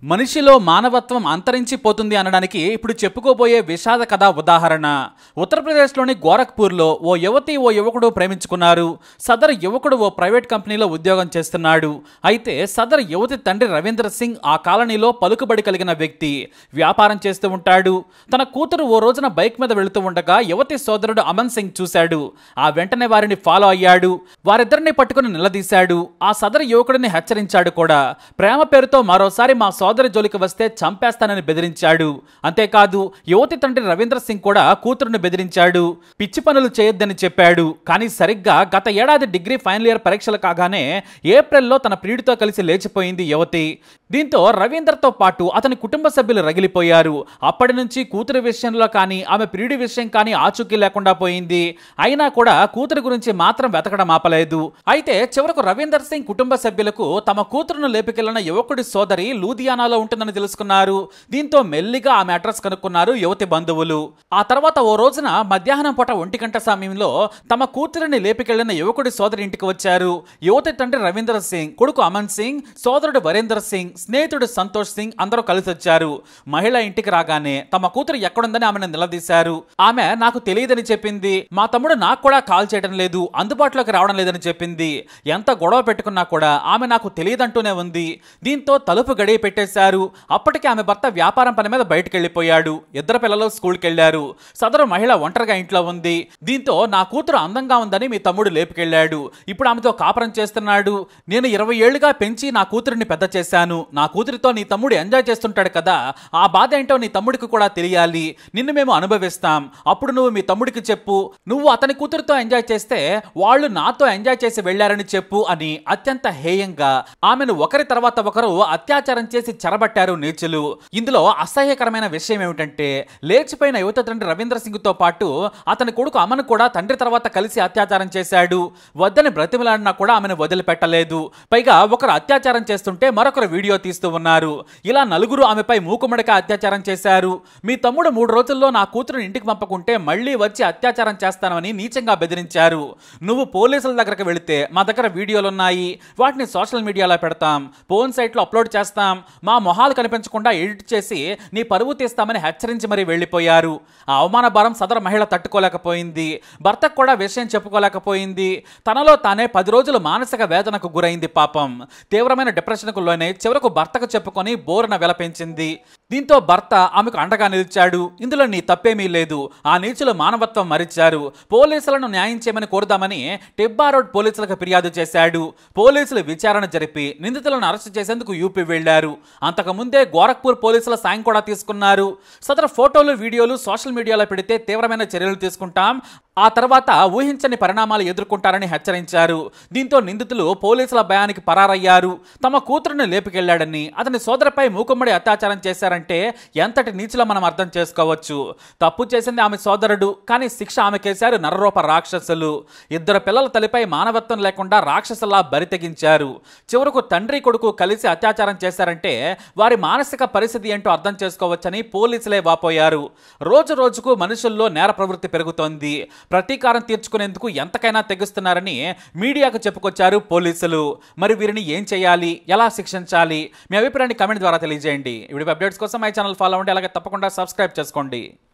మనిషిలో మానవత్వం అంతరించిపోతుంది అనడానికి ఇప్పుడు చెప్పుకోబోయే విషాద కథ ఉదాహరణ. ఉత్తరప్రదేశ్లోని గోరఖ్పూర్లో ఓ యువతి ఓ యువకుడు ప్రేమించుకున్నారు. సదరు యువకుడు ఓ ప్రైవేట్ కంపెనీలో ఉద్యోగం చేస్తున్నాడు. అయితే సదరు యువతి తండ్రి రవీంద్ర సింగ్ ఆ కాలనీలో పలుకుబడి కలిగిన వ్యక్తి. వ్యాపారం చేస్తూ ఉంటాడు. తన కూతురు ఓ రోజున బైక్ మీద వెళుతూ ఉండగా యువతి సోదరుడు అమన్ సింగ్ చూశాడు. ఆ వెంటనే వారిని ఫాలో అయ్యాడు. వారిద్దరిని పట్టుకుని నిలదీశాడు. ఆ సదరు యువకుడిని హెచ్చరించాడు కూడా. ప్రేమ పేరుతో మరోసారి మా సోదరి జోలికి వస్తే చంపేస్తానని బెదిరించాడు. అంతేకాదు యువతి తండ్రి రవీంద్ర సింగ్ కూడా కూతురును బెదిరించాడు. పిచ్చి పనులు చేయొద్దని చెప్పాడు. కానీ సరిగ్గా గత ఏడాది డిగ్రీ ఫైనల్ ఇయర్ పరీక్షలు కాగానే ఏప్రిల్లో తన ప్రియుడితో కలిసి లేచిపోయింది యువతి. దీంతో రవీంద్రతో పాటు అతని కుటుంబ సభ్యులు రగిలిపోయారు. అప్పటి నుంచి కూతురు విషయంలో కానీ ఆమె ప్రియుడి విషయం కానీ ఆచూకీ లేకుండా పోయింది. అయినా కూడా కూతురు గురించి మాత్రం వెతకడం ఆపలేదు. అయితే చివరకు రవీందర్ సింగ్ కుటుంబ సభ్యులకు తమ కూతురును లేపుకెళ్లిన యువకుడి సోదరి లూధియానాలో ఉంటుందని తెలుసుకున్నారు. దీంతో మెల్లిగా ఆమె అడ్రస్ కనుక్కున్నారు యువతి బంధువులు. ఆ తర్వాత ఓ రోజున మధ్యాహ్నం పూట 1 గంట సమయంలో తమ కూతురిని లేపుకెళ్లిన యువకుడి సోదరి ఇంటికి వచ్చారు. యువతి తండ్రి రవీంద్ర సింగ్, కొడుకు అమన్ సింగ్, సోదరుడు వరేందర్ సింగ్, స్నేహితుడు సంతోష్ సింగ్ అందరూ కలిసి వచ్చారు. మహిళ ఇంటికి రాగానే తమ కూతురు ఎక్కడుందని ఆమెను నిలదీశారు. ఆమె నాకు తెలియదని చెప్పింది. మా తమ్ముడు నాకు కూడా కాల్ చేయడం లేదు, అందుబాటులోకి రావడం లేదని చెప్పింది. ఎంత గొడవ పెట్టుకున్నా కూడా ఆమె నాకు తెలియదంటూనే ఉంది. దీంతో తలుపు గడియ పెట్టేశారు. అప్పటికి ఆమె భర్త వ్యాపారం పని మీద బయటకు వెళ్లిపోయాడు. ఇద్దరు పిల్లలు స్కూల్కి వెళ్లారు. సదరు మహిళ ఒంటరిగా ఇంట్లో ఉంది. దీంతో నా కూతురు అందంగా ఉందని మీ తమ్ముడు లేపుకెళ్లాడు. ఇప్పుడు ఆమెతో కాపురం చేస్తున్నాడు. నేను 20 ఏళ్లుగా పెంచి నా కూతురిని పెద్ద చేశాను. నా కూతురితో నీ తమ్ముడు ఎంజాయ్ చేస్తుంటాడు కదా, ఆ బాధ ఏంటో నీ తమ్ముడికి కూడా తెలియాలి. నిన్ను మేము అనుభవిస్తాం. అప్పుడు నువ్వు మీ తమ్ముడికి చెప్పు, నువ్వు అతని కూతురితో ఎంజాయ్ చేస్తే వాళ్ళు నాతో ఎంజాయ్ చేసి వెళ్లారని చెప్పు అని అత్యంత హేయంగా ఆమెను ఒకరి తర్వాత ఒకరు అత్యాచారం చేసి చెరబట్టారు నీచులు. ఇందులో అసహ్యకరమైన విషయం ఏమిటంటే లేచిపోయిన యువత తండ్రి రవీంద్ర సింగ్ తో పాటు అతని కొడుకు అమన్ కూడా తండ్రి తర్వాత కలిసి అత్యాచారం చేశాడు. వద్దని బ్రతిమలాడినా కూడా ఆమెను వదిలిపెట్టలేదు. పైగా ఒకరు అత్యాచారం చేస్తుంటే మరొకరు వీడియో తీస్తూ ఉన్నారు. ఇలా నలుగురు ఆమెపై మూకుమ్మడిగా అత్యాచారం చేశారు. మీ తమ్ముడు 3 రోజుల్లో నా కూతురుని ఇంటికి పంపకుంటే మళ్లీ వచ్చి అత్యాచారం చేస్తానని నీచంగా బెదిరించారు. నువ్వు పోలీసుల దగ్గరకు వెళితే మా దగ్గర వీడియోలున్నాయి, వాటిని సోషల్ మీడియాలో పెడతాం, ఫోన్ సైట్లో అప్లోడ్ చేస్తాం, మా మొహాలు కనిపించకుండా ఎడిట్ చేసి నీ పరువు తీస్తామని హెచ్చరించి మరీ వెళ్లిపోయారు. ఆ అవమాన భారం సదరు మహిళ తట్టుకోలేకపోయింది. భర్తకు కూడా విషయం చెప్పుకోలేకపోయింది. తనలో తానే 10 రోజులు మానసిక వేదనకు గురైంది. పాపం తీవ్రమైన డిప్రెషన్కు లోనే చివరకు భర్తకు చెప్పుకొని బోరున విలపించింది. దీంతో భర్త ఆమెకు అండగా నిలిచాడు. ఇందులో నీ తప్పేమీ లేదు, ఆ నీచులు మానవత్వం మరిచారు, పోలీసులను న్యాయం చేయమని కోరుదామని టిబ్బా రోడ్ పోలీసులకు ఫిర్యాదు చేశాడు. పోలీసులు విచారణ జరిపి నిందితులను అరెస్టు చేసేందుకు యూపీ వెళ్లారు. అంతకుముందే గోరఖ్పూర్ పోలీసుల సాయం కూడా తీసుకున్నారు. సదరు ఫోటోలు వీడియోలు సోషల్ మీడియాలో పెడితే తీవ్రమైన చర్యలు తీసుకుంటాం, ఆ తర్వాత ఊహించని పరిణామాలు ఎదుర్కొంటారని హెచ్చరించారు. దీంతో నిందితులు పోలీసుల భయానికి పరారయ్యారు. తమ కూతురుని లేపుకెళ్లాడని అతని సోదరిపై మూకుమ్మడి అత్యాచారం చేశారంటే ఎంతటి నీచులో మనం అర్థం చేసుకోవచ్చు. తప్పు చేసింది ఆమె సోదరుడు, కానీ శిక్ష ఆమెకేశారు నరరూప రాక్షసులు. 2 పిల్లల తల్లిపై మానవత్వం లేకుండా రాక్షసులా బరితెగించారు. చివరకు తండ్రి కొడుకు కలిసి అత్యాచారం చేశారంటే వారి మానసిక పరిస్థితి ఏంటో అర్థం చేసుకోవచ్చని పోలీసులే వాపోయారు. రోజు రోజుకు మనుషుల్లో నేర ప్రవృత్తి పెరుగుతోంది. ప్రతీకారం తీర్చుకునేందుకు ఎంతకైనా తెగిస్తున్నారని మీడియాకు చెప్పుకొచ్చారు పోలీసులు. మరి వీరిని ఏం చేయాలి, ఎలా శిక్షించాలి? మీ అభిప్రాయాన్ని కామెంట్ ద్వారా తెలియజేయండి. వీడియో అప్డేట్స్ కోసం మై ఛానల్ ఫాలో అవ్వండి. అలాగే తప్పకుండా సబ్స్క్రైబ్ చేసుకోండి.